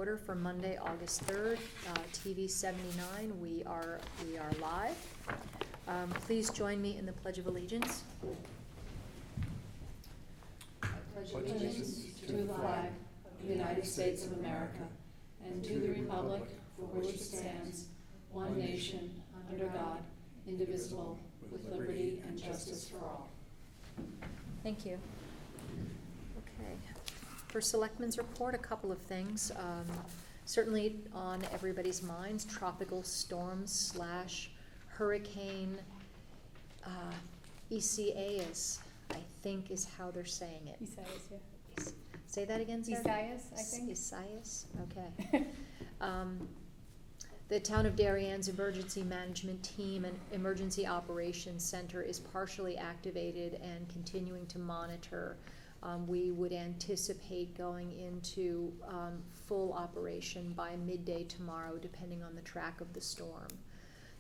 order for Monday, August 3rd, TV 79. We are live. Please join me in the Pledge of Allegiance. I pledge allegiance to the flag of the United States of America and to the republic for which it stands, one nation, under God, indivisible, with liberty and justice for all. Thank you. Okay. For Selectmen's report, a couple of things. Certainly on everybody's minds, tropical storms / hurricane Isaias, I think is how they're saying it. Isaias, yeah. Say that again, Sarah? Isaias, I think. Isaias, okay. The Town of Darien's Emergency Management Team and Emergency Operations Center is partially activated and continuing to monitor. We would anticipate going into full operation by midday tomorrow, depending on the track of the storm.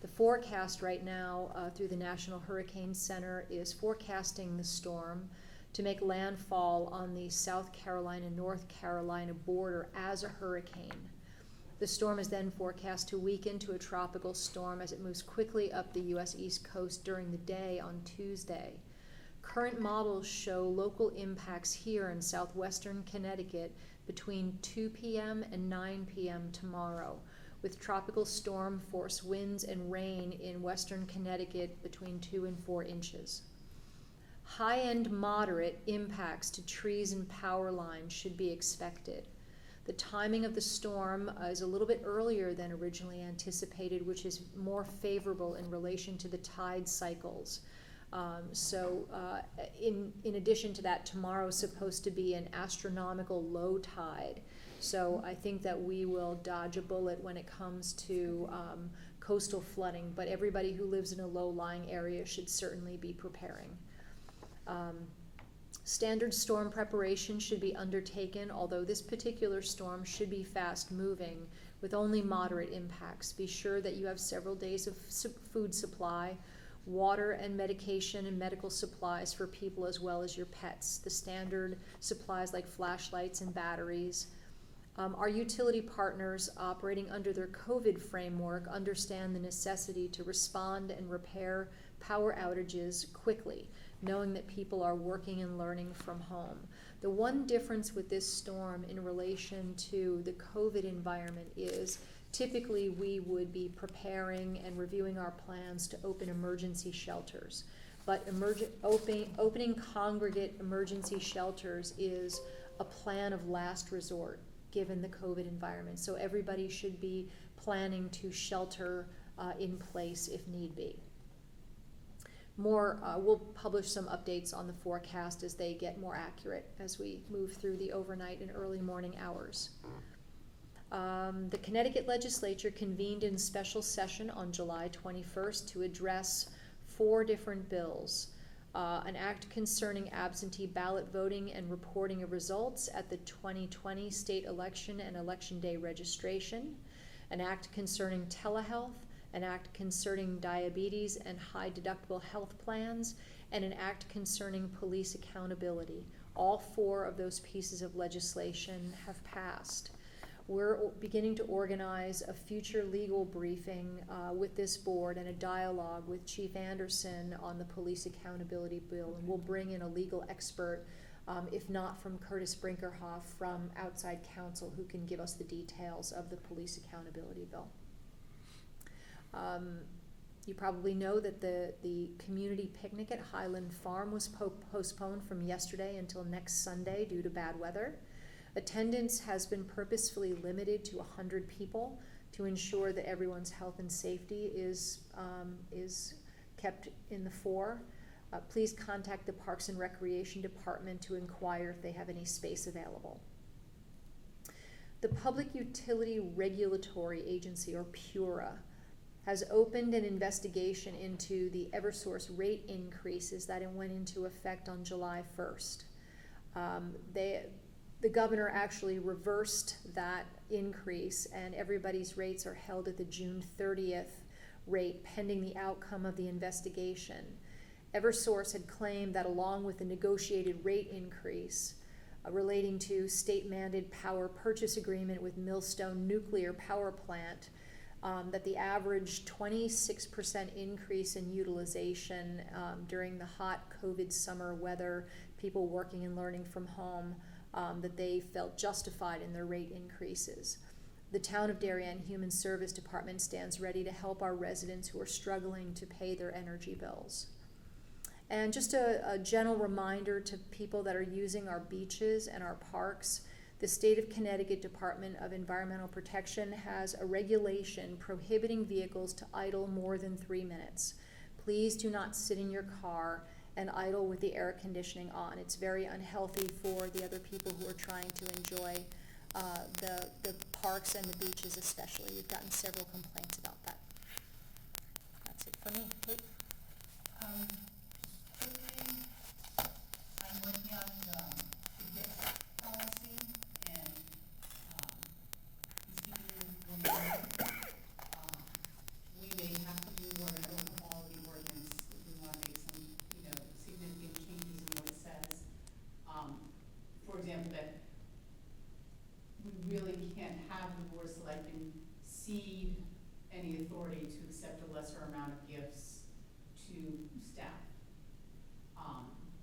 The forecast right now through the National Hurricane Center is forecasting the storm to make landfall on the South Carolina-North Carolina border as a hurricane. The storm is then forecast to weaken to a tropical storm as it moves quickly up the U.S. East Coast during the day on Tuesday. Current models show local impacts here in southwestern Connecticut between 2 p.m. and 9 p.m. tomorrow, with tropical storm force winds and rain in western Connecticut between 2 and 4 inches. High-end moderate impacts to trees and power lines should be expected. The timing of the storm is a little bit earlier than originally anticipated, which is more favorable in relation to the tide cycles. In addition to that, tomorrow is supposed to be an astronomical low tide. So I think that we will dodge a bullet when it comes to coastal flooding, but everybody who lives in a low-lying area should certainly be preparing. Standard storm preparation should be undertaken, although this particular storm should be fast-moving with only moderate impacts. Be sure that you have several days of food supply, water and medication and medical supplies for people as well as your pets, the standard supplies like flashlights and batteries. Our utility partners operating under their COVID framework understand the necessity to respond and repair power outages quickly, knowing that people are working and learning from home. The one difference with this storm in relation to the COVID environment is typically we would be preparing and reviewing our plans to open emergency shelters. But opening congregate emergency shelters is a plan of last resort given the COVID environment. So everybody should be planning to shelter in place if need be. We'll publish some updates on the forecast as they get more accurate as we move through the overnight and early morning hours. The Connecticut legislature convened in special session on July 21st to address 4 different bills. An act concerning absentee ballot voting and reporting of results at the 2020 state election and election day registration, an act concerning telehealth, an act concerning diabetes and high deductible health plans, and an act concerning police accountability. All 4 of those pieces of legislation have passed. We're beginning to organize a future legal briefing with this board and a dialogue with Chief Anderson on the police accountability bill. And we'll bring in a legal expert, if not from Curtis Brinkerhoff, from outside counsel who can give us the details of the police accountability bill. You probably know that the community picnic at Highland Farm was postponed from yesterday until next Sunday due to bad weather. Attendance has been purposefully limited to 100 people to ensure that everyone's health and safety is kept in the fore. Please contact the Parks and Recreation Department to inquire if they have any space available. The Public Utility Regulatory Agency, or PURA, has opened an investigation into the Eversource rate increases that went into effect on July 1st. The governor actually reversed that increase, and everybody's rates are held at the June 30th rate pending the outcome of the investigation. Eversource had claimed that along with the negotiated rate increase, relating to state-mandated power purchase agreement with Millstone Nuclear Power Plant, that the average 26% increase in utilization during the hot COVID summer weather, people working and learning from home, that they felt justified in their rate increases. The Town of Darien Human Service Department stands ready to help our residents who are struggling to pay their energy bills. And just a general reminder to people that are using our beaches and our parks, the State of Connecticut Department of Environmental Protection has a regulation prohibiting vehicles to idle more than 3 minutes. Please do not sit in your car and idle with the air conditioning on. It's very unhealthy for the other people who are trying to enjoy the parks and the beaches especially. We've gotten several complaints about that. That's it for me. Kate? Quickly, I'm working on the gift policy and speaking with we may have to do more of an quality ordinance if we want to make some, significant changes in what it says. For example, that we really can't have the board of selectmen cede any authority to accept a lesser amount of gifts to staff.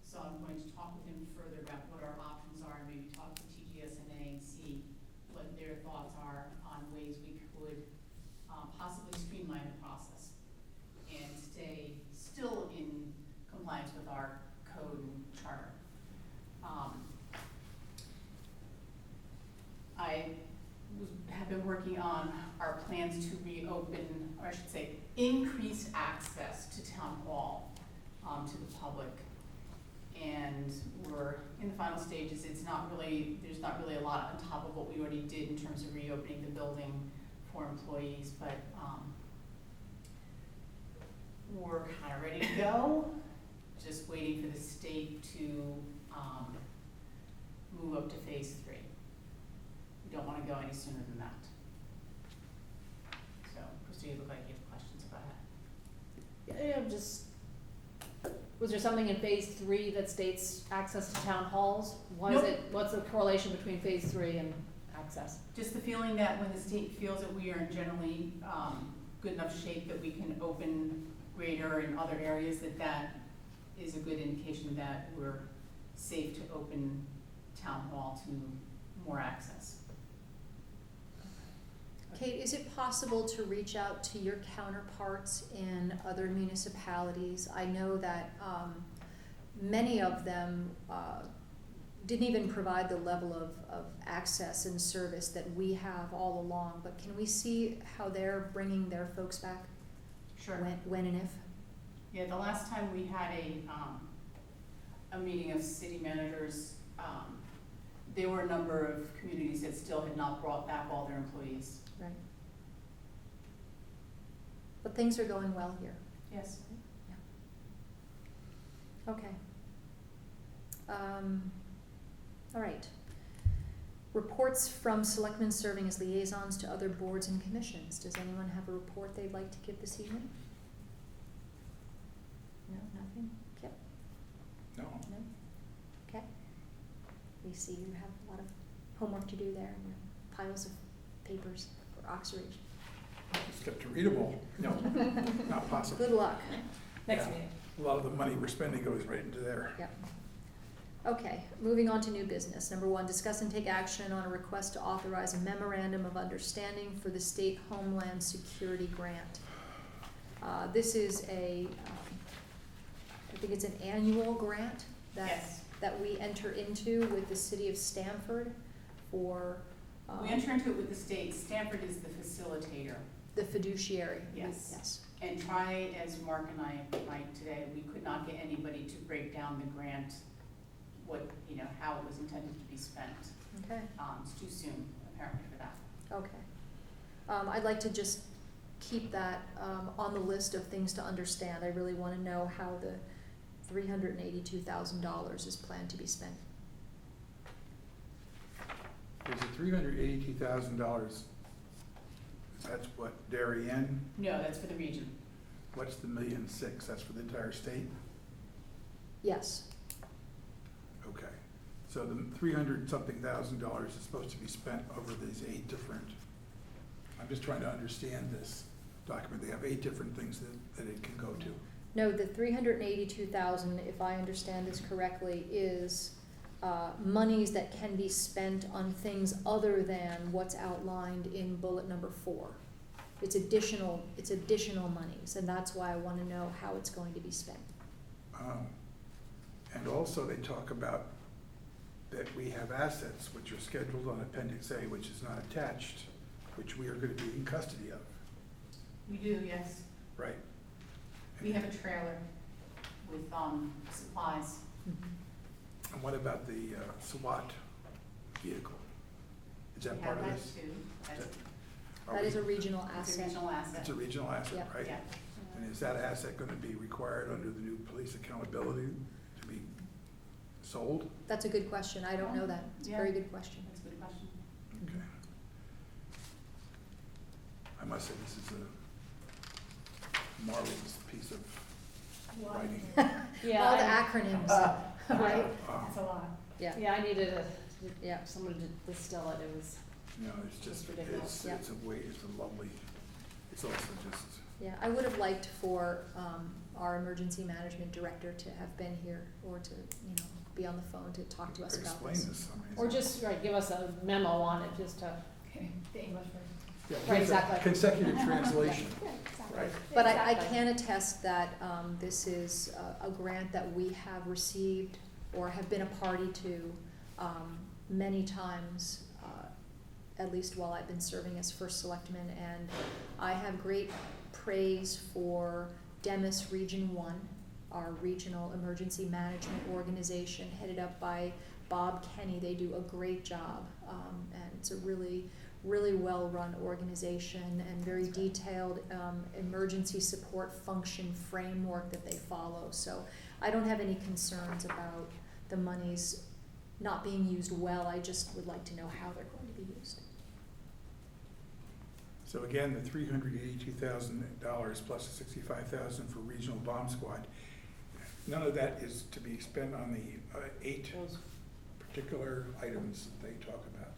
So I'm going to talk with him further about what our options are, and maybe talk to TGSNA and see what their thoughts are on ways we could possibly streamline the process and stay still in compliance with our code and charter. Have been working on our plans to reopen, or I should say, increase access to town hall to the public. And we're in the final stages. There's not really a lot on top of what we already did in terms of reopening the building for employees, but we're kind of ready to go. Just waiting for the state to move up to phase 3. We don't want to go any sooner than that. So, Christy, you look like you have questions about it. Was there something in phase 3 that states access to town halls? Nope. What's the correlation between phase 3 and access? Just the feeling that when the state feels that we are in generally good enough shape that we can open greater in other areas, that is a good indication that we're safe to open town hall to more access. Kate, is it possible to reach out to your counterparts in other municipalities? I know that many of them didn't even provide the level of access and service that we have all along, but can we see how they're bringing their folks back? Sure. When and if? Yeah, the last time we had a meeting of city managers, there were a number of communities that still had not brought back all their employees. Right. But things are going well here. Yes. Yeah. Okay. All right. Reports from selectmen serving as liaisons to other boards and commissions. Does anyone have a report they'd like to give this evening? No, nothing? Kip? No. No? Okay. We see you have a lot of homework to do there and your piles of papers for Oxbridge. Just got to read them all. No, not possible. Good luck. Next Yeah. meeting. A lot of the money we're spending goes right into there. Yep. Okay, moving on to new business. Number 1, discuss and take action on a request to authorize a memorandum of understanding for the state Homeland Security Grant. This is I think it's an annual grant Yes. that we enter into with the city of Stamford for We enter into it with the state. Stanford is the facilitator. the fiduciary. Yes. Yes. And try, as Mark and I might today, we could not get anybody to break down the grant, how it was intended to be spent. Okay. It's too soon, apparently, for that. Okay. I'd like to just keep that on the list of things to understand. I really want to know how the $382,000 is planned to be spent. Is it $382,000? That's what, Darien? No, that's for the region. What's the $1.6 million? That's for the entire state? Yes. Okay. So the $300-something,000 is supposed to be spent over these 8 different, I'm just trying to understand this document. They have 8 different things that it can go to. No, the 382,000, if I understand this correctly, is monies that can be spent on things other than what's outlined in bullet number 4. It's additional monies, and that's why I want to know how it's going to be spent. And also they talk about that we have assets which are scheduled on Appendix A, which is not attached, which we are going to be in custody of, We do, yes. right? We have a trailer with supplies. And what about the SWAT vehicle? Is that We part have of that this? too. That's- Are That we- is a regional It's a asset. regional asset. It's a regional asset, Yeah. right? Yeah. And is that asset going to be required under the new police accountability to be sold? That's a good question. I don't know that. It's a very Yeah. good question. That's a good question. Okay. I must say, this is a marvelous piece of writing. Yeah, All the I- acronyms, right? That's a lot. Yeah. Yeah, I needed Yeah. someone to distill it. It was, You know, it's just, It's ridiculous. Yeah. it's a lovely, it's also just, Yeah, I would have liked for our emergency management director to have been here or to, be on the phone to talk to us about explain this. this. I mean, or just, right, give us a memo on it, just to. Okay, the English version. yeah, right, exactly. Consecutive translation, Yeah, exactly. right? But I Exactly. can attest that this is a grant that we have received or have been a party to many times, at least while I've been serving as first selectman. And I have great praise for Demis Region 1, our regional emergency management organization headed up by Bob Kenny. They do a great job, and it's a really well-run organization and very detailed emergency support function framework that they follow. So I don't have any concerns about the monies not being used well. I just would like to know how they're going to be used. So again, the $382,000 plus the $65,000 for regional bomb squad, none of that is to be spent on the 8 Those- particular items that they talk about.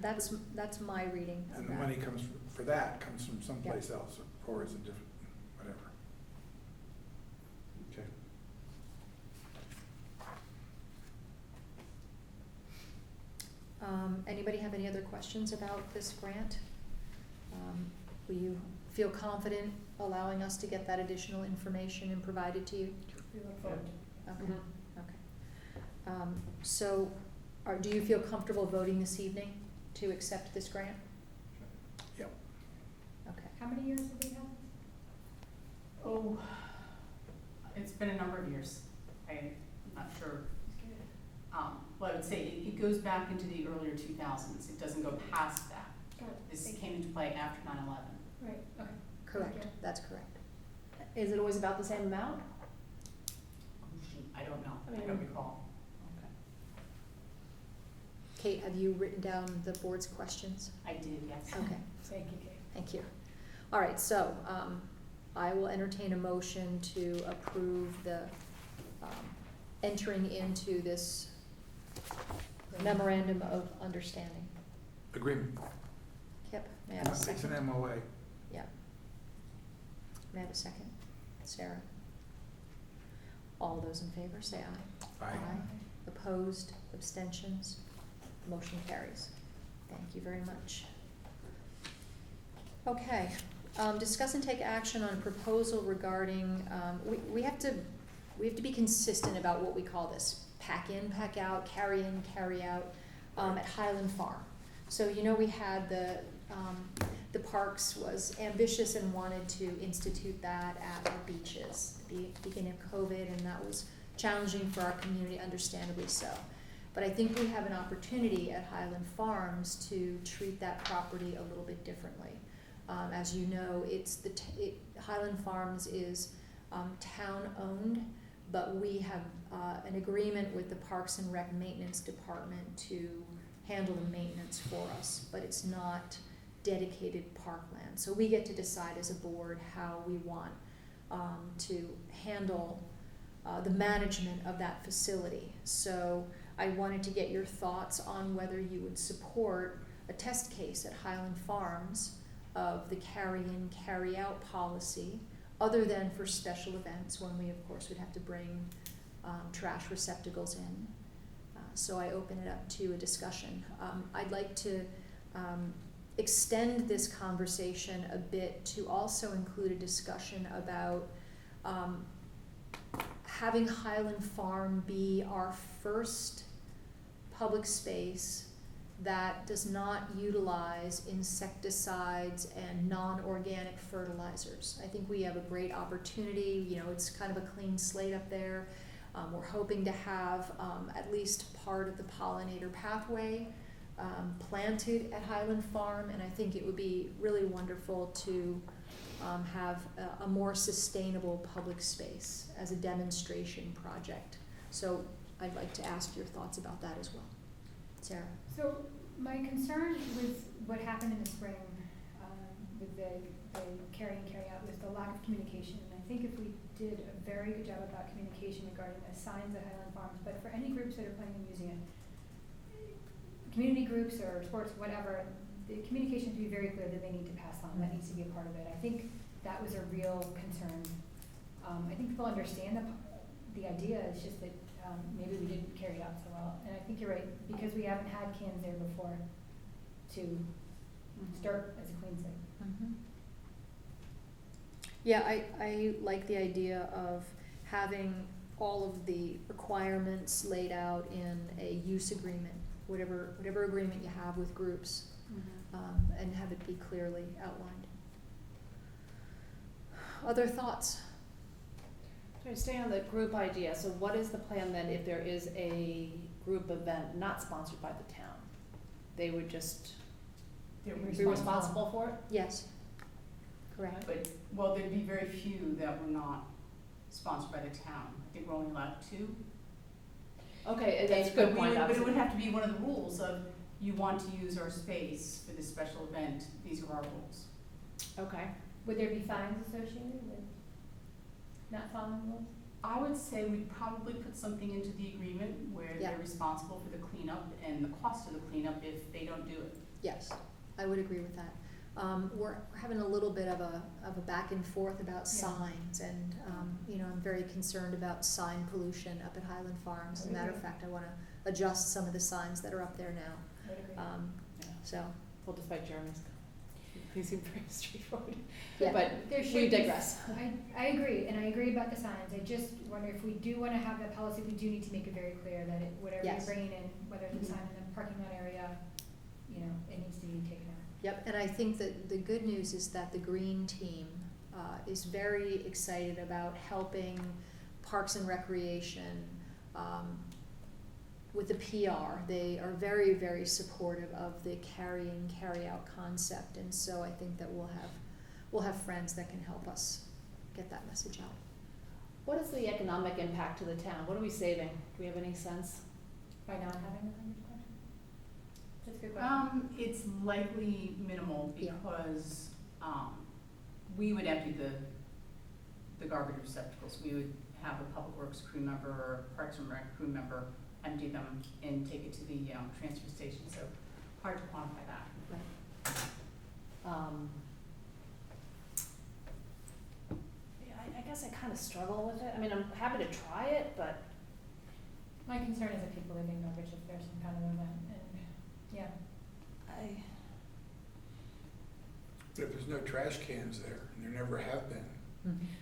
That's my reading of And the that. money comes for that comes from someplace else, or is it different, whatever. Okay. Anybody have any other questions about this grant? Will you feel confident allowing us to get that additional information and provide it to you? We look forward to Okay, Mhm. okay. So, do you feel comfortable voting this evening to accept this grant? Yep. Okay. How many years have we had? Oh, it's been a number of years. I'm not sure. Well, I would say it goes back into the earlier 2000s. It doesn't go past that. Got it. This Thank came into play after 9/11. you. Right, okay. Correct, Thank you. that's correct. Is it always about the same amount? I don't know. I I mean- don't recall. Okay. Kate, have you written down the board's questions? I did, yes. Okay, Thank you, Kate. thank you. All right, so I will entertain a motion to approve the entering into this memorandum of understanding. Agreement. Kip, may I have a It's second? an MOA. Yeah. May I have a second? Sarah? All those in favor, say aye. Aye. Opposed, abstentions, motion carries. Thank you very much. Okay, discuss and take action on proposal regarding, we have to be consistent about what we call this, pack in, pack out, carry in, carry out, at Highland Farm. So, we had the parks was ambitious and wanted to institute that at our beaches at the beginning of COVID, and that was challenging for our community, understandably so. But I think we have an opportunity at Highland Farms to treat that property a little bit differently. As you know, Highland Farms is town-owned, but we have an agreement with the Parks and Rec Maintenance Department to handle the maintenance for us, but it's not dedicated parkland. So we get to decide as a board how we want to handle the management of that facility. So I wanted to get your thoughts on whether you would support a test case at Highland Farms of the carry-in, carry-out policy, other than for special events, when we, of course, would have to bring trash receptacles in. So I open it up to a discussion. I'd like to extend this conversation a bit to also include a discussion about having Highland Farm be our first public space that does not utilize insecticides and non-organic fertilizers. I think we have a great opportunity. You know, it's kind of a clean slate up there. We're hoping to have at least part of the pollinator pathway planted at Highland Farm, and I think it would be really wonderful to have a more sustainable public space as a demonstration project. So I'd like to ask your thoughts about that as well. Sarah? So my concern with what happened in the spring with the carry in, carry out was the lack of communication. And I think if we did a very good job about communication regarding the signs at Highland Farms, but for any groups that are planning on using it, community groups or sports, whatever, the communication to be very clear that they need to pass on. That needs to be a part of it. I think that was a real concern. I think people understand the idea. It's just that maybe we didn't carry it out so well. And I think you're right, because we haven't had cans there before to start as a clean slate. Mm-hmm. Yeah, I like the idea of having all of the requirements laid out in a use agreement, whatever agreement you have with groups, and have it be clearly outlined. Other thoughts? To stay on the group idea, so what is the plan then if there is a group event not sponsored by the town? They would just be responsible for it? Yes, correct. But, well, there'd be very few that were not sponsored by the town. I think we're only allowed 2. Okay, that's a good point. But it would have to be one of the rules of, you want to use our space for this special event, these are our rules. Okay. Would there be fines associated with not following rules? I would say we'd probably put something into the agreement where Yeah. they're responsible for the cleanup and the cost of the cleanup if they don't do it. Yes, I would agree with that. We're having a little bit of a back and forth about signs, and I'm very concerned about sign pollution up at Highland Farms. As a matter of fact, I want to adjust some of the signs that are up there now. I would agree. So, Well, despite Jeremy's, he seemed very straightforward. yeah. But There should we be- digress. I agree, and I agree about the signs. I just wonder if we do want to have that policy, we do need to make it very clear that whatever Yes. you're bringing in, whether it's a sign in the parking lot area, it needs to be taken out. Yep, and I think that the good news is that the green team is very excited about helping Parks and Recreation with the PR. They are very, very supportive of the carry-in, carry-out concept, and so I think that we'll have friends that can help us get that message out. What is the economic impact to the town? What are we saving? Do we have any sense? By not having a language question? That's a good question. It's likely minimal Yeah. because we would empty the garbage receptacles. We would have a public works crew member or Parks and Rec crew member empty them and take it to the transfer station. So hard to quantify that. I guess I kind of struggle with it. I mean, I'm happy to try it, but My concern is that people leaving garbage if there's some kind of event, and, yeah. But if there's no trash cans there, and there never have been,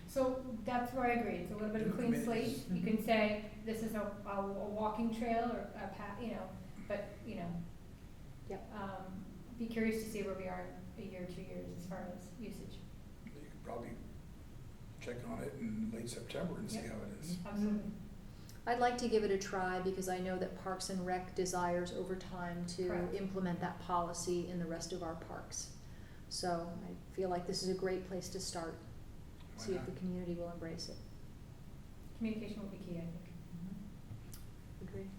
So that's where I agree, it's a little bit of a I clean mean, slate, you can say, this is a walking trail or a path, but, Yep. be curious to see where we are in a year, 2 years as far as usage. you could probably check on it in late September and see Yep. how it is. Absolutely. I'd like to give it a try because I know that Parks and Rec desires over time to Correct. implement that policy in the rest of our parks. So I feel like this is a great place to start, Why see if not? the community will embrace it. Communication will be key, I think. Agree.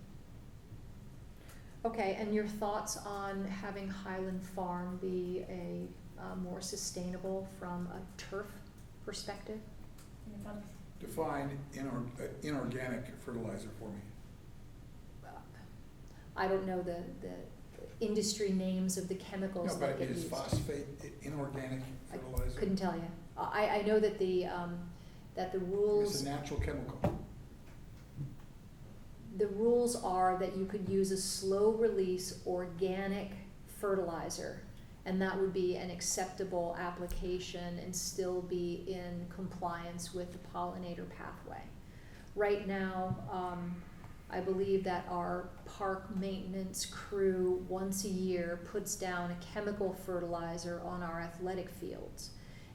Okay, and your thoughts on having Highland Farm be a more sustainable from a turf perspective? Any thoughts? Define inorganic fertilizer for me. I don't know the industry names of the No, chemicals but that I mean, get is used. phosphate inorganic fertilizer? Couldn't tell you. I know that the rules. It's a natural chemical. The rules are that you could use a slow-release organic fertilizer, and that would be an acceptable application and still be in compliance with the pollinator pathway. Right now, I believe that our park maintenance crew once a year puts down a chemical fertilizer on our athletic fields.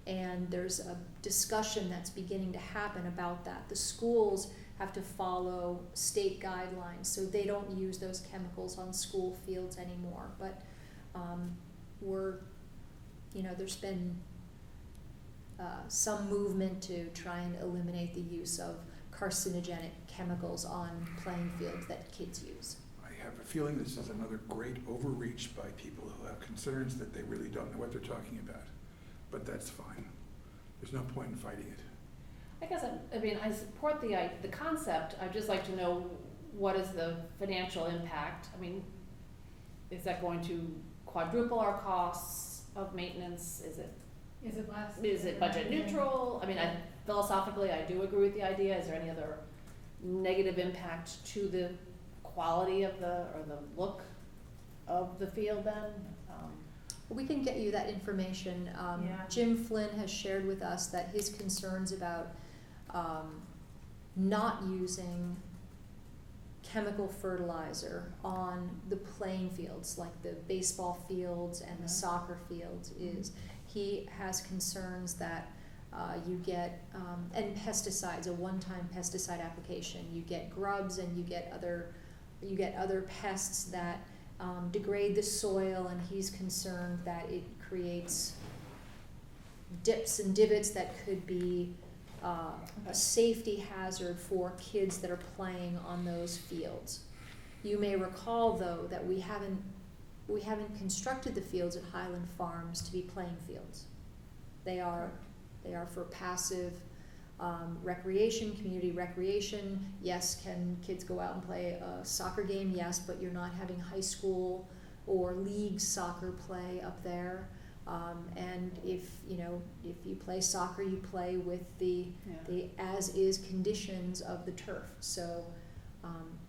And there's a discussion that's beginning to happen about that. The schools have to follow state guidelines, so they don't use those chemicals on school fields anymore. But there's been some movement to try and eliminate the use of carcinogenic chemicals on playing fields that kids use. I have a feeling this is another great overreach by people who have concerns that they really don't know what they're talking about. But that's fine. There's no point in fighting it. I guess, I support the concept. I'd just like to know what is the financial impact? I mean, is that going to quadruple our costs of maintenance? Is it budget neutral? I mean, philosophically, I do agree with the idea. Is there any other negative impact to the quality of the look of the field then? We can get you that information. Yeah. Jim Flynn has shared with us that his concerns about not using chemical fertilizer on the playing fields, like the baseball fields and the soccer fields, is he has concerns that you get, and pesticides, a one-time pesticide application, you get grubs and you get other pests that degrade the soil, and he's concerned that it creates dips and divots that could be a safety hazard for kids that are playing on those fields. You may recall, though, that we haven't constructed the fields at Highland Farms to be playing fields. They are for passive recreation, community recreation. Yes, can kids go out and play a soccer game? Yes, but you're not having high school or league soccer play up there. And if you play soccer, you play with the as-is conditions of the turf. So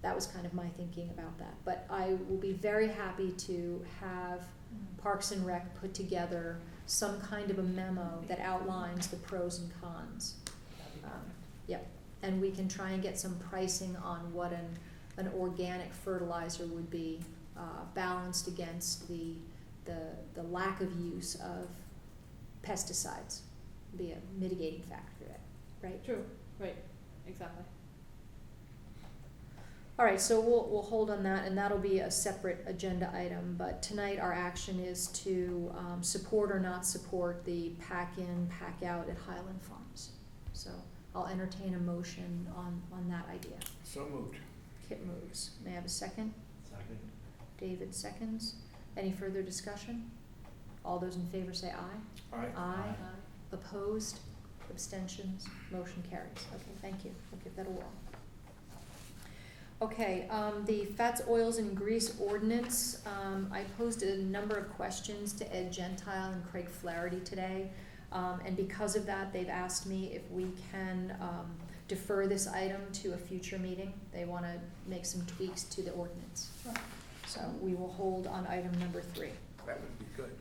that was kind of my thinking about that. But I will be very happy to have Parks and Rec put together some kind of a memo that outlines the pros and cons. And we can try and get some pricing on what an organic fertilizer would be, balanced against the lack of use of pesticides, be a mitigating factor, right? True, right, exactly. All right, so we'll hold on that, and that'll be a separate agenda item. But tonight our action is to support or not support the pack-in, pack-out at Highland Farms. So I'll entertain a motion on that idea. So moved. Kit moves. May I have a second? Second. David seconds. Any further discussion? All those in favor say aye. Aye. Aye. Opposed? Abstentions? Motion carries. Okay, thank you. I'll give that a whirl. Okay, the fats, oils, and grease ordinance. I posed a number of questions to Ed Gentile and Craig Flaherty today. And because of that, they've asked me if we can defer this item to a future meeting. They want to make some tweaks to the ordinance. So we will hold on item number 3. That would be good.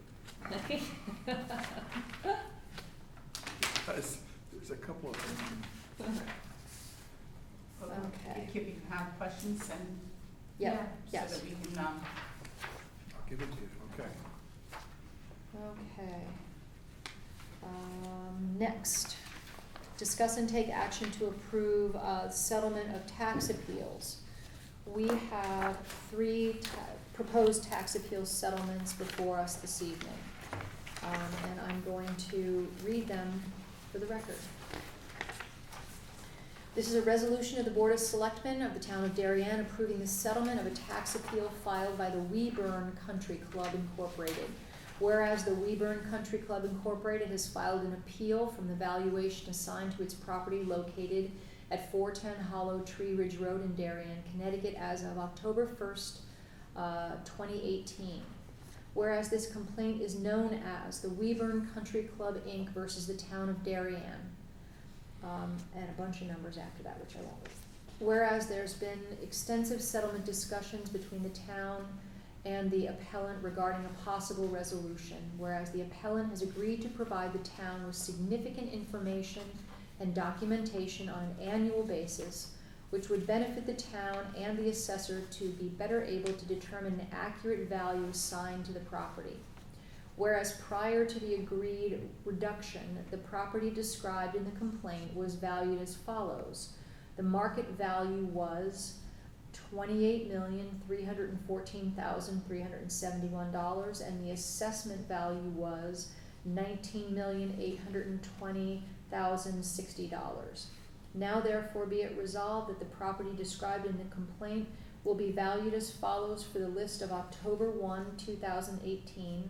Because there's a couple of things. Okay. If you have questions, send, Yeah, so yes. that we can, I'll give it to you, okay. Okay. Next, discuss and take action to approve settlement of tax appeals. We have 3 proposed tax appeal settlements before us this evening. And I'm going to read them for the record. This is a resolution of the Board of Selectmen of the Town of Darien approving the settlement of a tax appeal filed by the Weeburn Country Club Incorporated. Whereas the Weeburn Country Club Incorporated has filed an appeal from the valuation assigned to its property located at 410 Hollow Tree Ridge Road in Darien, Connecticut as of October 1st, 2018. Whereas this complaint is known as the Weburn Country Club, Inc. versus the Town of Darien, and a bunch of numbers after that, which I won't read. Whereas there's been extensive settlement discussions between the town and the appellant regarding a possible resolution, whereas the appellant has agreed to provide the town with significant information and documentation on an annual basis, which would benefit the town and the assessor to be better able to determine an accurate value assigned to the property. Whereas prior to the agreed reduction, the property described in the complaint was valued as follows. The market value was $28,314,371, and the assessment value was $19,820,060. Now therefore be it resolved that the property described in the complaint will be valued as follows for the list of October 1, 2018,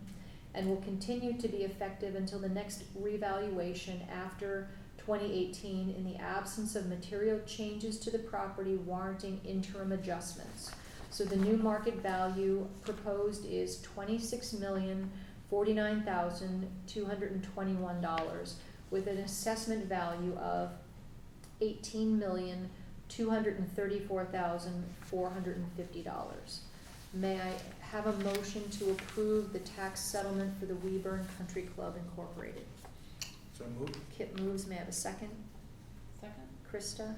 and will continue to be effective until the next revaluation after 2018 in the absence of material changes to the property warranting interim adjustments. So the new market value proposed is $26,049,221 with an assessment value of $18,234,450. May I have a motion to approve the tax settlement for the Weburn Country Club Incorporated? So moved. Kip moves. May I have a second? Second? Krista?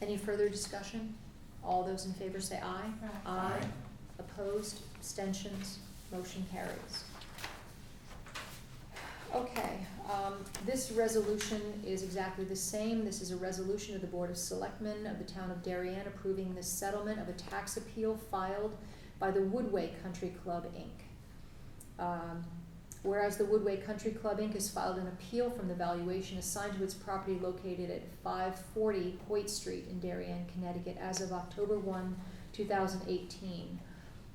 Any further discussion? All those in favor say aye. Aye. Opposed? Abstentions? Motion carries. Okay, this resolution is exactly the same. This is a resolution of the Board of Selectmen of the Town of Darien approving the settlement of a tax appeal filed by the Woodway Country Club, Inc. Whereas the Woodway Country Club, Inc. has filed an appeal from the valuation assigned to its property located at 540 Hoyt Street in Darien, Connecticut, as of October 1, 2018.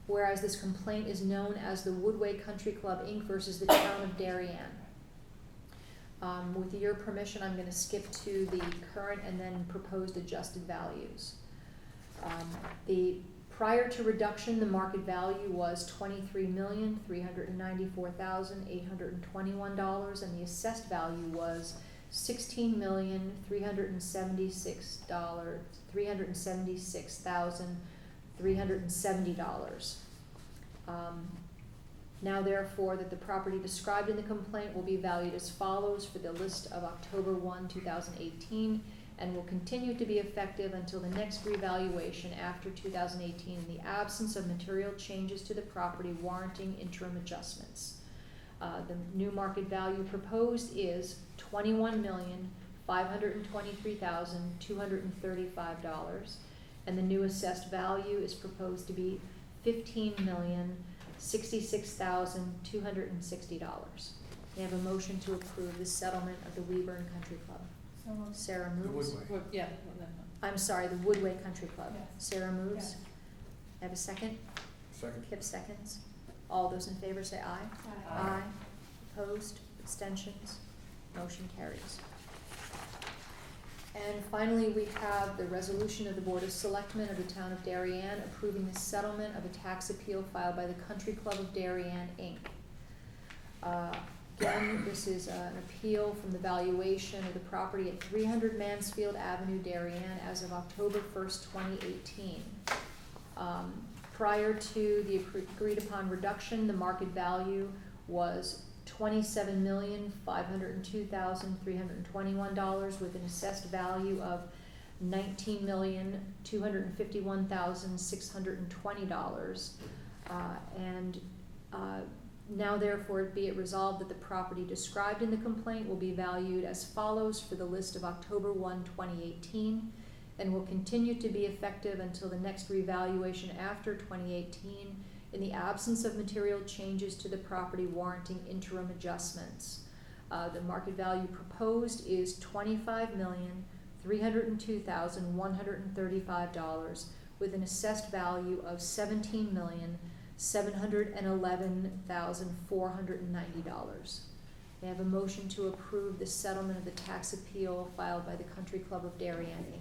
Whereas this complaint is known as the Woodway Country Club, Inc. versus the Town of Darien. With your permission, I'm going to skip to the current and then proposed adjusted values. Prior to reduction, the market value was $23,394,821, and the assessed value was $16,376,370. Now therefore that the property described in the complaint will be valued as follows for the list of October 1, 2018, and will continue to be effective until the next revaluation after 2018 in the absence of material changes to the property warranting interim adjustments. The new market value proposed is $21,523,235, and the new assessed value is proposed to be $15,066,260. May I have a motion to approve the settlement of the Weburn Country Club? So moved. Sarah The moves. Woodway. Yeah. I'm sorry, the Woodway Country Club. Yes. Sarah moves. Yes. I have a second. Second. Kip seconds. All those in favor say aye. Aye. Opposed? Abstentions? Motion carries. And finally, we have the resolution of the Board of Selectmen of the Town of Darien approving the settlement of a tax appeal filed by the Country Club of Darien, Inc. Again, this is an appeal from the valuation of the property at 300 Mansfield Avenue, Darien, as of October 1st, 2018. Prior to the agreed upon reduction, the market value was $27,502,321 with an assessed value of $19,251,620. Now therefore be it resolved that the property described in the complaint will be valued as follows for the list of October 1, 2018, and will continue to be effective until the next revaluation after 2018 in the absence of material changes to the property warranting interim adjustments. The market value proposed is $25,302,135 with an assessed value of $17,711,490. May I have a motion to approve the settlement of the tax appeal filed by the Country Club of Darien, Inc.?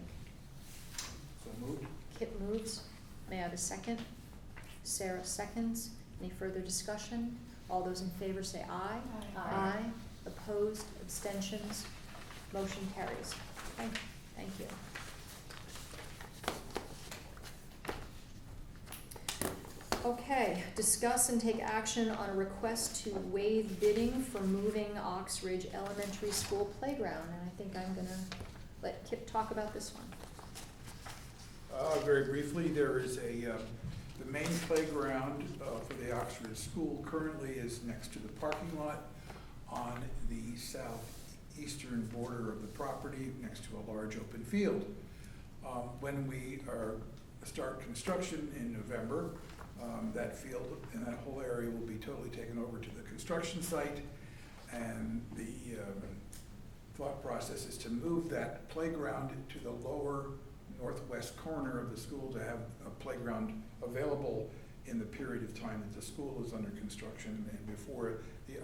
So moved. Kip moves. May I have a second? Sarah seconds. Any further discussion? All those in favor say aye. Aye. Opposed, abstentions, motion carries. Okay, thank you. Okay, discuss and take action on a request to waive bidding for moving Ox Ridge Elementary School playground. And I think I'm gonna let Kip talk about this one. Very briefly, there is the main playground for the Ox Ridge School currently is next to the parking lot on the southeastern border of the property, next to a large open field. When we start construction in November, that field and that whole area will be totally taken over to the construction site, and the thought process is to move that playground to the lower northwest corner of the school to have a playground available in the period of time that the school is under construction and before the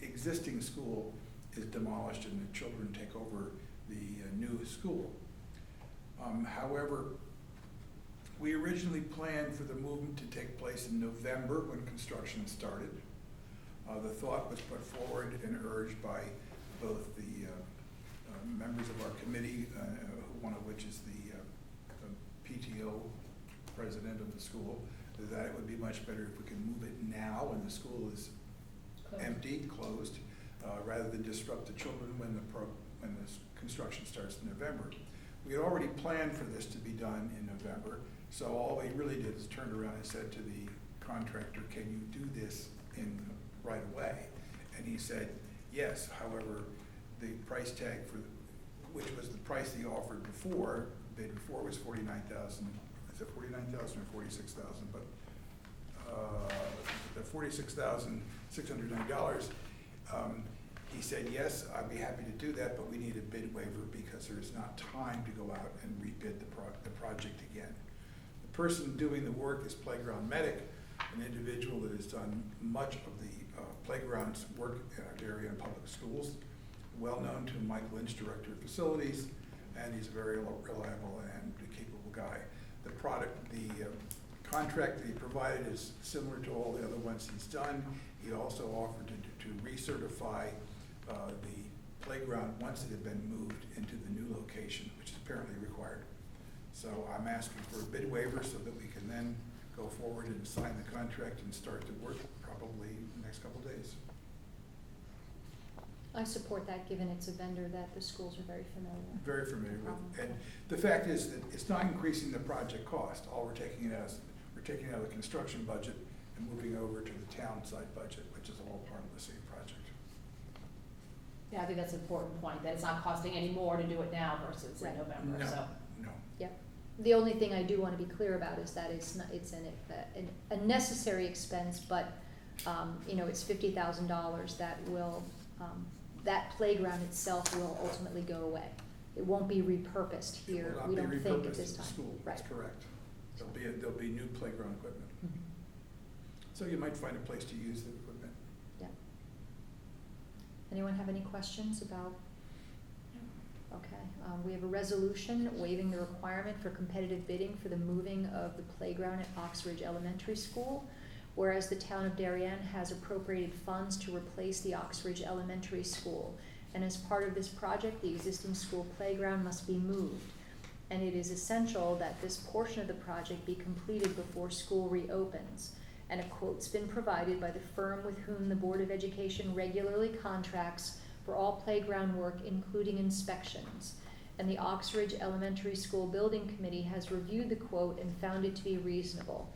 existing school is demolished and the children take over the new school. However, we originally planned for the movement to take place in November when construction started. The thought was put forward and urged by both the members of our committee, one of which is the PTO president of the school, that it would be much better if we could move it now when the school is empty, closed, rather than disrupt the children when the construction starts in November. We had already planned for this to be done in November, so all we really did is turned around and said to the contractor, "Can you do this right away?" And he said, "Yes." However, the price tag which was the price he offered before, bid before, was $49,000. Is it $49,000 or $46,000? But the $46,609. He said, "Yes, I'd be happy to do that, but we need a bid waiver because there's not time to go out and rebid the project again." The person doing the work is Playground Medic, an individual that has done much of the playgrounds work in our area in public schools, well known to Mike Lynch, Director of Facilities, and he's a very reliable and capable guy. The contract that he provided is similar to all the other ones he's done. He also offered to recertify the playground once it had been moved into the new location, which is apparently required. So I'm asking for a bid waiver so that we can then go forward and sign the contract and start the work probably in the next couple of days. I support that, given it's a vendor that the schools are very familiar with. Very familiar with. And the fact is that it's not increasing the project cost. All we're taking out of the construction budget and moving over to the town side budget, which is all part of the same project. Yeah, I think that's an important point, that it's not costing any more to do it now versus in Right. November, so. No. Yep. The only thing I do want to be clear about is that it's a necessary expense, but, it's $50,000 that will, that playground itself will ultimately go away. It won't be repurposed here, we don't think at this time. It will not be repurposed at the school, that's Right. correct. There'll be new playground equipment. Mhm. So you might find a place to use the equipment. Yeah. Anyone have any questions about? Okay, we have a resolution waiving the requirement for competitive bidding for the moving of the playground at Ox Ridge Elementary School. Whereas the town of Darien has appropriated funds to replace the Ox Ridge Elementary School. And as part of this project, the existing school playground must be moved. And it is essential that this portion of the project be completed before school reopens. And a quote's been provided by the firm with whom the Board of Education regularly contracts for all playground work, including inspections. And the Ox Ridge Elementary School Building Committee has reviewed the quote and found it to be reasonable.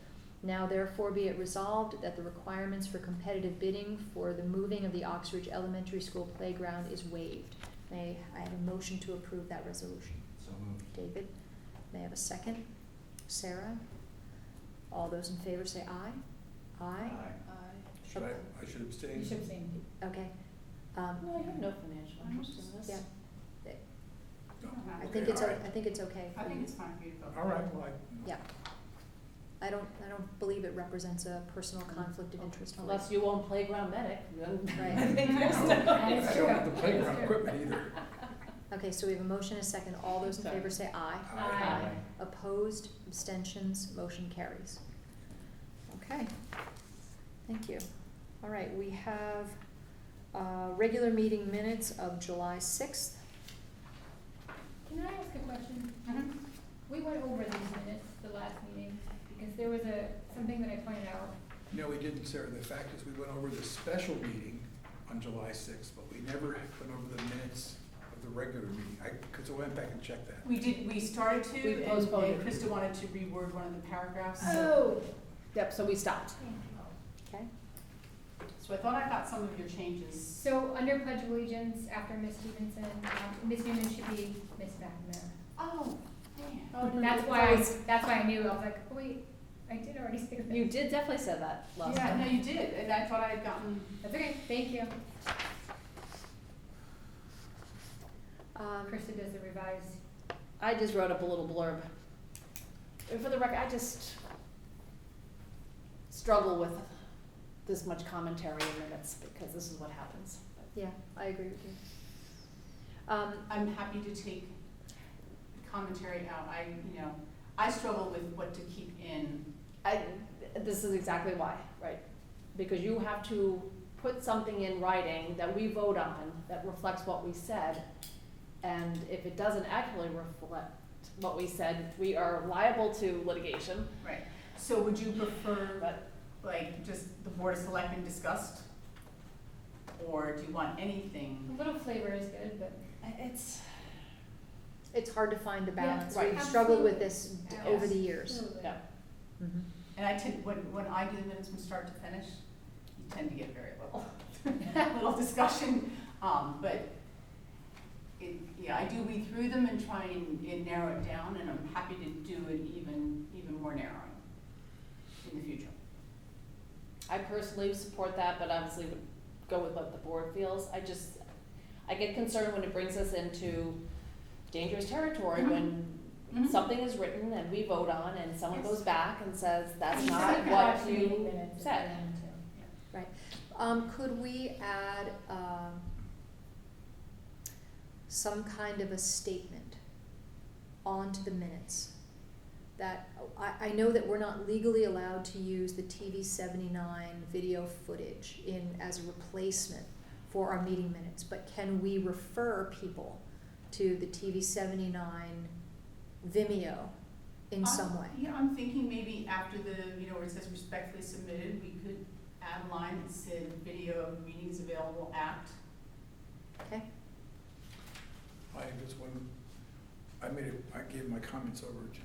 Now therefore be it resolved that the requirements for competitive bidding for the moving of the Ox Ridge Elementary School playground is waived. May I have a motion to approve that resolution? So moved. David, may I have a second? Sarah? All those in favor say aye. Aye? I should abstain? You should abstain. Okay. No, you have no financial interest in this. Yeah. No. I think it's, I think it's okay. I think it's fine for you to vote. All right, well, Yeah. I don't believe it represents a personal conflict of interest. Unless you own Playground Medic, then Right. I think there's no. That I is don't true. have the playground equipment either. Okay, so we have a motion and a second. All those in favor say aye. Aye. Opposed, abstentions, motion carries. Okay, thank you. All right, we have regular meeting minutes of July 6th. Can I ask a question? Mhm. We went over these minutes the last meeting, because there was something that I pointed out. No, we didn't, Sarah. The fact is, we went over the special meeting on July 6th, but we never went over the minutes of the regular meeting. Because I went back and checked that. We started to, We and postponed it. Krista wanted to reword one of the paragraphs. Oh. Yep, so we stopped. Okay. So I thought I got some of your changes. So under Pledge of Allegiance, after Ms. Stevenson, Ms. Newman should be Ms. McNamara. Oh, man. That's why I knew, I was like, oh wait, I did already say that. You did definitely say that last Yeah, time. no, you did, and I thought I had gotten, That's okay, thank you. Um, Krista does the revised. I just wrote up a little blurb. And for the record, I just struggle with this much commentary in minutes, because this is what happens. Yeah, I agree with you. I'm happy to take commentary out. I struggle with what to keep in. This is exactly why, right? Because you have to put something in writing that we vote on that reflects what we said. And if it doesn't actually reflect what we said, we are liable to litigation. Right. So would you prefer, But like, just the Board of Selectmen discussed? Or do you want A anything? little flavor is good, but. It's hard to find the balance. right. We've struggled with Absolutely. this Yes. over the years. Absolutely. Yeah. Mhm. And I tend, when I do the minutes from start to finish, you tend to get very little discussion. But I do read through them and try and narrow it down, and I'm happy to do it even more narrowing in the future. I personally support that, but obviously would go with what the board feels. I get concerned when it brings us into dangerous territory Mhm. when Mhm. something is written and we vote on and someone Yes. goes back and says, that's You not can what watch the meeting you minutes if said. you want to. Right. Could we add some kind of a statement onto the minutes? That, I know that we're not legally allowed to use the TV 79 video footage as a replacement for our meeting minutes, but can we refer people to the TV 79 Vimeo in some way? Yeah, I'm thinking maybe after where it says respectfully submitted, we could add a line that said video of meetings available at. Okay? I gave my comments over to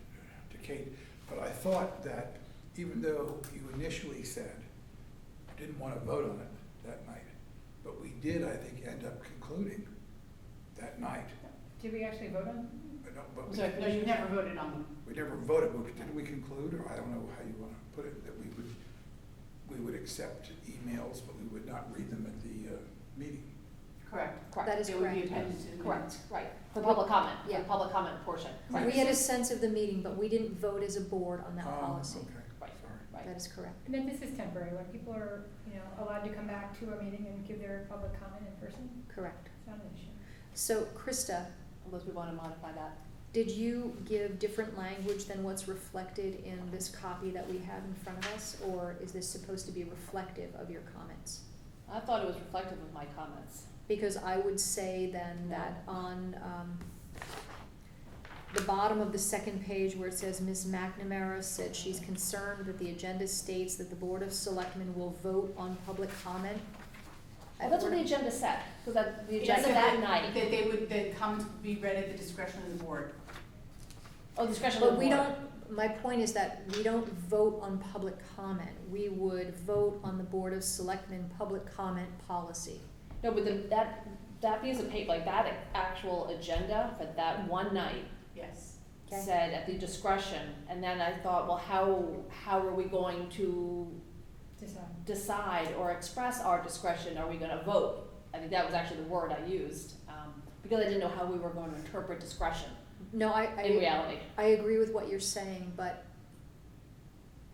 Kate, but I thought that even though you initially said you didn't want to vote on it that night, but we did, I think, end up concluding that night. Did we actually vote on? I don't, but Sorry, No, you never voted on them. we never voted, but didn't we conclude, or I don't know how you want to put it, that we would accept emails, but we would not read them at the meeting? Correct. Correct. That is They would be correct. appended to the Correct, minutes. right, for public comment, for Yeah. the public comment portion. We Correct. had a sense of the meeting, but we didn't vote as a board on that Oh, policy. okay, Right. sorry. Right. That is correct. And then this is temporary, when people are, allowed to come back to a meeting and give their public comment in person, Correct. it's not an issue. So, Krista, Unless we want to modify that. did you give different language than what's reflected in this copy that we have in front of us, or is this supposed to be reflective of your comments? I thought it was reflective of my comments. Because I would say then that on the bottom of the second page where it says Ms. McNamara said she's concerned that the agenda states that the Board of Selectmen will vote on public comment. Well, that's what the agenda said, because the It agenda said that night, the comments would be read at the discretion of the board. discretion of the But we board. don't, my point is that we don't vote on public comment. We would vote on the Board of Selectmen public comment policy. No, but that piece of paper, like that actual agenda for that one night Yes. Okay. said at the discretion, and then I thought, well, how are we going to decide or express our discretion? Are we gonna vote? I think that was actually the word I used, because I didn't know how we were going to interpret discretion No, in reality. I agree with what you're saying, but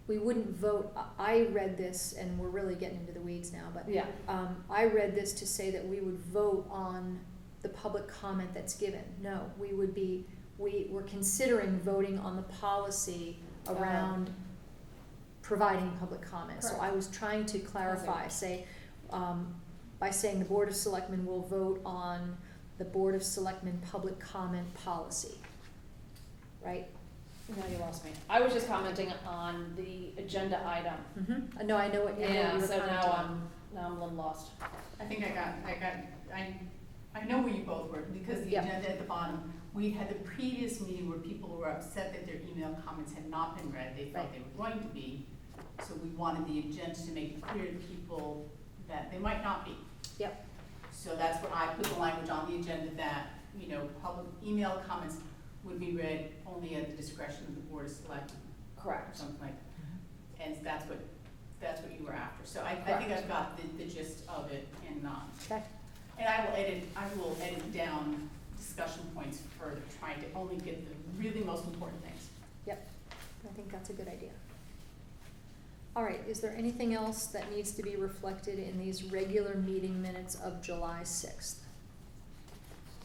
we wouldn't vote. I read this, and we're really getting into the weeds now, but Yeah, I read this to say that we would vote on the public comment that's given. No, we're considering voting on the policy around providing public comment. So I Correct. was trying to clarify, That's say, by saying the Board of Selectmen will vote on the Board of Selectmen public comment policy, right? No, you lost me. I was just commenting on the agenda item. Mm-hmm. No, I know what you Yeah, were so commenting now on. I'm a little lost. I think I know where you both were, because the Yep. agenda at the bottom, we had the previous meeting where people were upset that their email comments had not been read, they felt Right. they were going to be. So we wanted the agenda to make it clear to people that they might not be. Yep. So that's what I put the language on the agenda that, you know, public email comments would be read only at the discretion of the Board of Selectmen, or Correct. something like that. And that's what you were after. So I think Correct. I've got the gist of it in, Okay. and I will edit down discussion points further, trying to only get the really most important things. Yep, I think that's a good idea. All right, is there anything else that needs to be reflected in these regular meeting minutes of July 6th?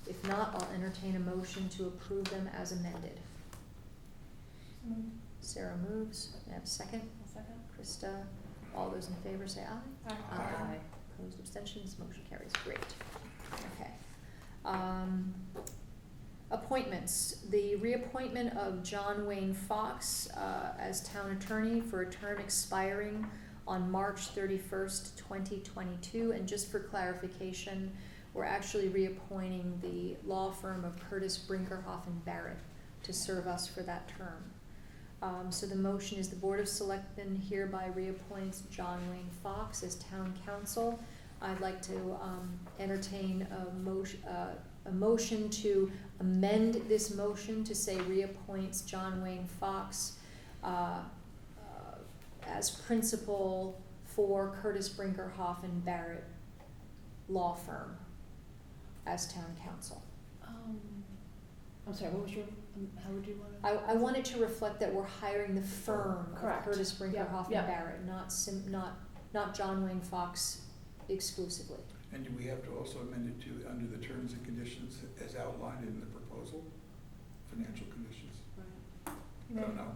If not, I'll entertain a motion to approve them as amended. Sarah moves, may I have a second? Second. Krista, all those in favor say aye. Aye. Opposed, abstentions, motion carries, great. Okay. Appointments, the reappointment of John Wayne Fox, as town attorney for a term expiring on March 31st, 2022, and just for clarification, we're actually reappointing the law firm of Curtis Brinkerhoff and Barrett to serve us for that term. So the motion is the Board of Selectmen hereby reappoints John Wayne Fox as town council. I'd like to entertain a motion to amend this motion to say reappoints John Wayne Fox as principal for Curtis Brinkerhoff and Barrett law firm as town council. I'm sorry, what was your, how would you want to? I wanted to reflect that we're hiring the firm of Correct. Curtis Brinkerhoff and Yep. Barrett, not John Wayne Fox exclusively. And do we have to also amend it to, under the terms and conditions as outlined in the proposal, financial conditions? I don't know,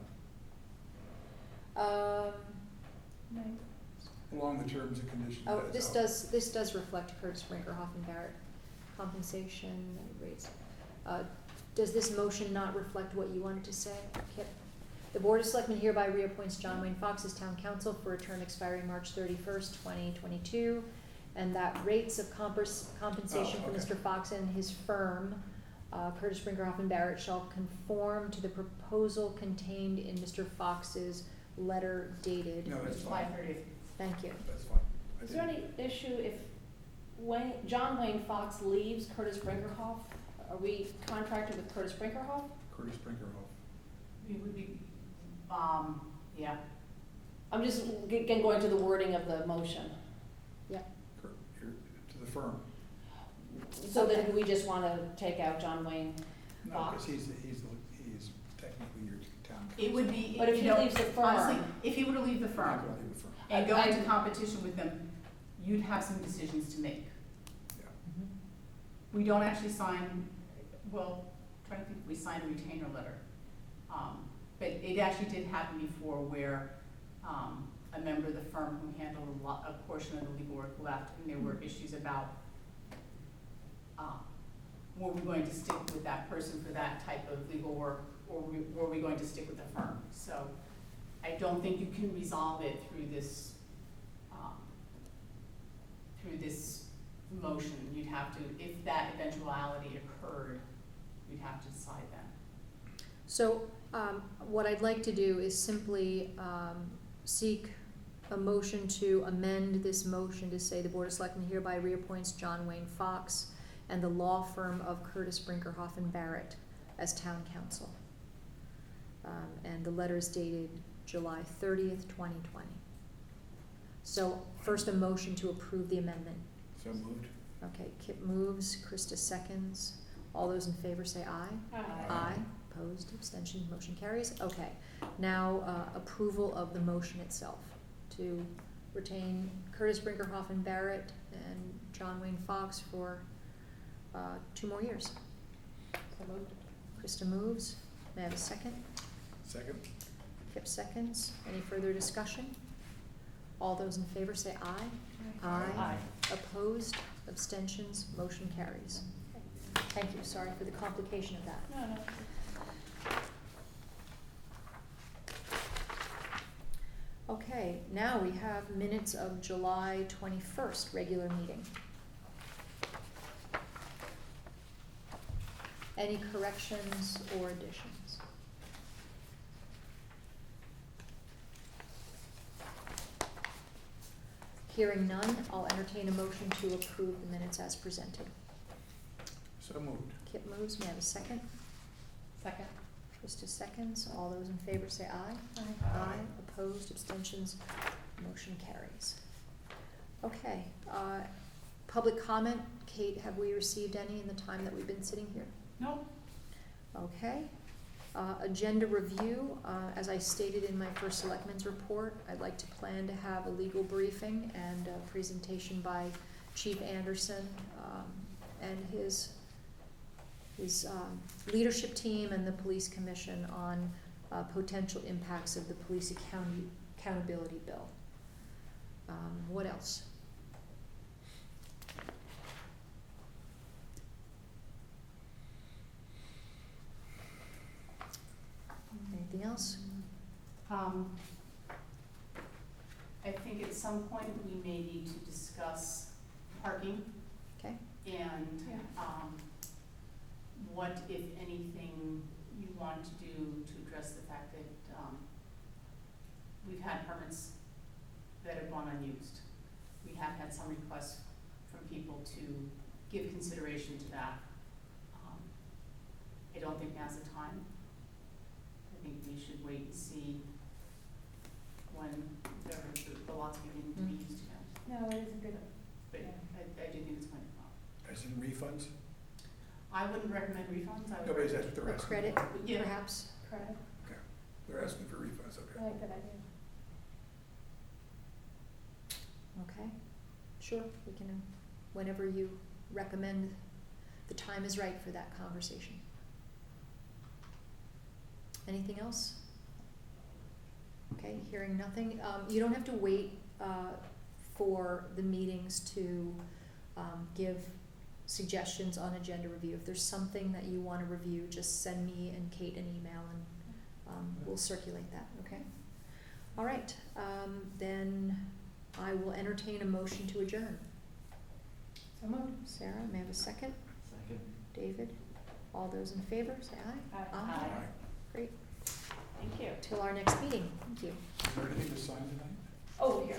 along the terms and conditions Oh, as this does reflect Curtis Brinkerhoff and Barrett compensation and rates. Does this motion not reflect what you wanted to say, Kip? The Board of Selectmen hereby reappoints John Wayne Fox as town council for a term expiring March 31st, 2022, and that rates of compensation for okay. Mr. Fox and his firm, Curtis Brinkerhoff and Barrett, shall conform to the proposal contained in Mr. Fox's letter dated. No, that's July fine, 30th. Thank you. that's fine. I Is there didn't- any issue if John Wayne Fox leaves Curtis Brinkerhoff? Are we contracted with Curtis Brinkerhoff? Curtis Brinkerhoff. We would be, yeah. I'm just again going to the wording of the motion. Here, to the firm. So then we just want to take out John Wayne. No, Fox. because he's technically your town council. It would be, But if you he know, leaves the firm- honestly, if he were to leave the I'm firm not gonna leave the firm. and go I- into competition with them, you'd have some decisions to make. Yeah. We don't actually sign, well, I'm trying to think, if we signed a retainer letter. But it actually did happen before where, a member of the firm who handled a portion of the legal work left, and there were issues about, were we going to stick with that person for that type of legal work, or were we going to stick with the firm? So I don't think you can resolve it through this motion. You'd have to, if that eventuality occurred, you'd have to decide then. So, what I'd like to do is simply, seek a motion to amend this motion to say the Board of Selectmen hereby reappoints John Wayne Fox and the law firm of Curtis Brinkerhoff and Barrett as town council. And the letter is dated July 30th, 2020. So, first a motion to approve the amendment. So moved. Okay, Kip moves, Krista seconds. All those in favor say aye. Aye. Opposed, abstention, motion carries. Okay, now approval of the motion itself to retain Curtis Brinkerhoff and Barrett and John Wayne Fox for 2 more years. So moved. Krista moves. May I have a second? Second? Kip seconds. Any further discussion? All those in favor say aye. Aye. Opposed, abstentions, motion carries. Thank you, sorry for the complication of that. No, no. Okay, now we have minutes of July 21st, regular meeting. Any corrections or additions? Hearing none, I'll entertain a motion to approve the minutes as presented. So moved. Kip moves, may I have a second? Second. Krista seconds, all those in favor say aye. Aye. Opposed, abstentions, motion carries. Okay, public comment, Kate, have we received any in the time that we've been sitting here? Nope. Okay, agenda review, as I stated in my first selectmen's report, I'd like to plan to have a legal briefing and a presentation by Chief Anderson, and his leadership team and the police commission on potential impacts of the police accountability bill. What else? Anything else? I think at some point we may need to discuss parking Okay, and, what, if anything, you want to do to address the fact that, we've had permits that have gone unused. We have had some requests from people to give consideration to that. I don't think now's the time. I think we should wait and see when the lots begin to be used again. No, it is a good, But I do think it's going to come. As in refunds? I wouldn't recommend refunds, I would. Nobody's asked what they're or asking. credit, Yeah. perhaps? credit, Okay, they're asking for refunds, I okay. like that idea. Okay, sure, we can, whenever you recommend the time is right for that conversation. Anything else? Okay, hearing nothing, you don't have to wait, for the meetings to, give suggestions on agenda review. If there's something that you wanna review, just send me and Kate an email and, we'll circulate that, okay? All right, then I will entertain a motion to adjourn. So moved. Sarah, may I have a second? Second. David? All those in favor, say aye. Aye. Aye. Great, Thank you. till our next meeting, thank you. Is there anything to sign tonight? Oh, here.